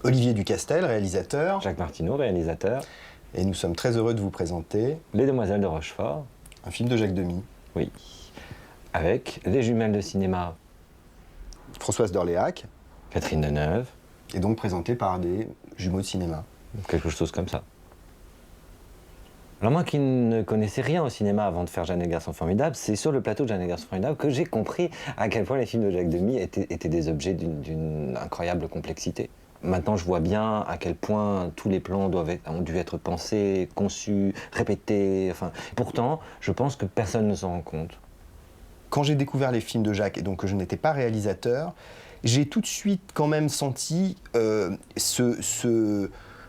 Olivier Ducastel, réalisateur. Jacques Martineau, réalisateur. Et nous sommes très heureux de vous présenter Les Demoiselles de Rochefort. Un film de Jacques Demy. Oui. Avec les jumelles de cinéma. Françoise d'Orléac. Catherine Deneuve. Et donc présenté par des jumeaux de cinéma. Quelque chose comme ça. Alors moi qui ne connaissais rien au cinéma avant de faire Jeanne et le garçon formidable, c'est sur le plateau de Jeanne et le garçon formidable que j'ai compris à quel point les films de Jacques Demy étaient des objets d'une incroyable complexité. Maintenant, je vois bien à quel point tous les plans ont dû être pensés, conçus, répétés. Enfin, pourtant, je pense que personne ne s'en rend compte. Quand j'ai découvert les films de Jacques, et donc que je n'étais pas réalisateur, j'ai tout de suite quand même senti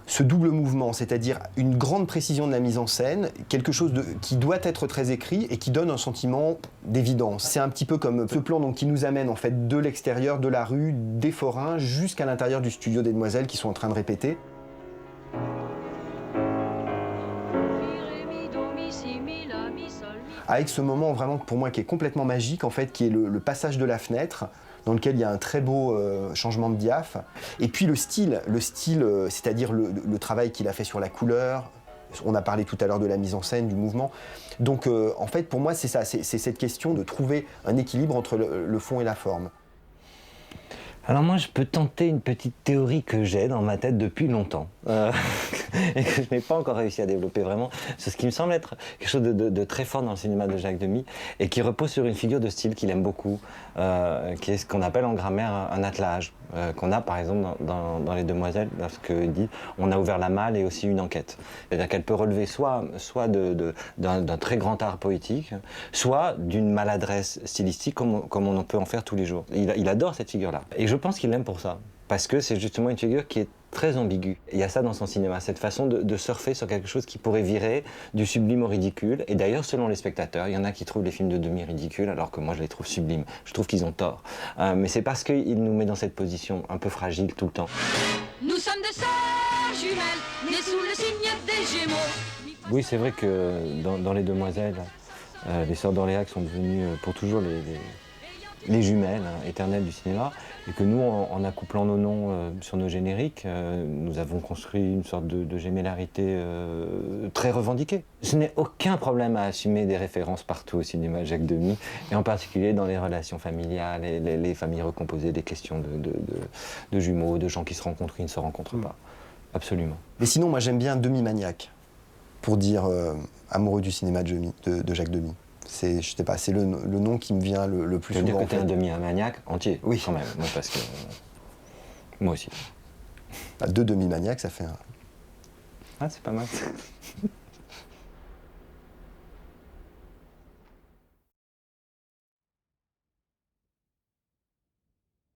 ce double mouvement, c'est-à-dire une grande précision de la mise en scène, quelque chose qui doit être très écrit et qui donne un sentiment d'évidence. C'est un petit peu comme ce plan donc, qui nous amène en fait de l'extérieur, de la rue, des forains, jusqu'à l'intérieur du studio des demoiselles qui sont en train de répéter. Avec ce moment vraiment pour moi qui est complètement magique en fait, qui est le passage de la fenêtre, dans lequel il y a un très beau changement de diaph. Et puis le style, c'est-à-dire le travail qu'il a fait sur la couleur. On a parlé tout à l'heure de la mise en scène, du mouvement. Donc en fait, pour moi, c'est ça, c'est cette question de trouver un équilibre entre le fond et la forme. Alors moi, je peux tenter une petite théorie que j'ai dans ma tête depuis longtemps et que je n'ai pas encore réussi à développer vraiment. C'est ce qui me semble être quelque chose de très fort dans le cinéma de Jacques Demy et qui repose sur une figure de style qu'il aime beaucoup, qui est ce qu'on appelle en grammaire un attelage, qu'on a par exemple dans Les Demoiselles, lorsqu'il dit « on a ouvert la malle et aussi une enquête ». C'est-à-dire qu'elle peut relever soit d'un très grand art poétique, soit d'une maladresse stylistique comme on en peut en faire tous les jours. Il adore cette figure-là. Et je pense qu'il l'aime pour ça, parce que c'est justement une figure qui est très ambiguë. Il y a ça dans son cinéma, cette façon de surfer sur quelque chose qui pourrait virer du sublime au ridicule. Et d'ailleurs, selon les spectateurs, il y en a qui trouvent les films de Demy ridicules, alors que moi je les trouve sublimes. Je trouve qu'ils ont tort. Mais c'est parce qu'il nous met dans cette position un peu fragile tout le temps. Nous sommes de sœurs jumelles, nées sous le signe des Gémeaux. Oui, c'est vrai que dans Les Demoiselles, les sœurs d'Orléac sont devenues pour toujours les jumelles éternelles du cinéma, et que nous, en accouplant nos noms sur nos génériques, nous avons construit une sorte de gémellarité très revendiquée. Je n'ai aucun problème à assumer des références partout au cinéma de Jacques Demy, et en particulier dans les relations familiales, les familles recomposées, des questions de jumeaux, de gens qui se rencontrent, qui ne se rencontrent pas. Absolument. Mais sinon, moi j'aime bien Demy-maniaque, pour dire amoureux du cinéma de Jacques Demy. C'est, je sais pas, c'est le nom qui me vient le plus souvent. Tu veux dire que t'es un demi-maniaque entier? Oui. Quand même, moi, parce que... moi aussi. Deux demi-maniaques, ça fait un... Ah, c'est pas mal.